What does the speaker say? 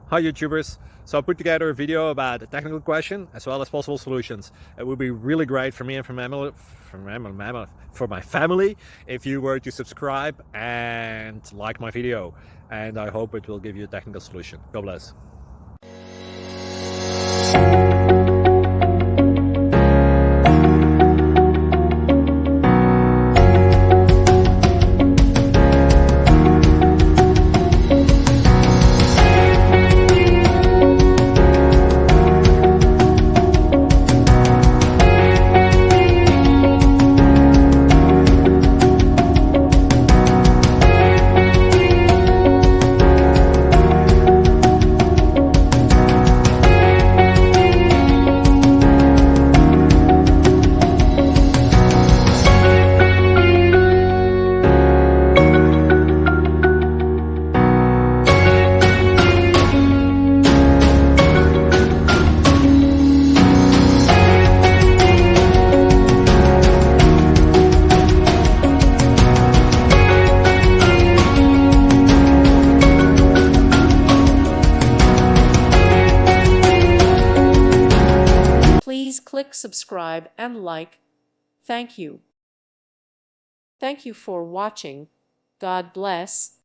Hi YouTubers! So I put together a video about a technical question as well as possible solutions. It would be really great for me and for my family if you were to subscribe and like my video, and I hope it will give you a technical solution. God bless. Please click subscribe and like. Thank you. Thank you for watching. God bless.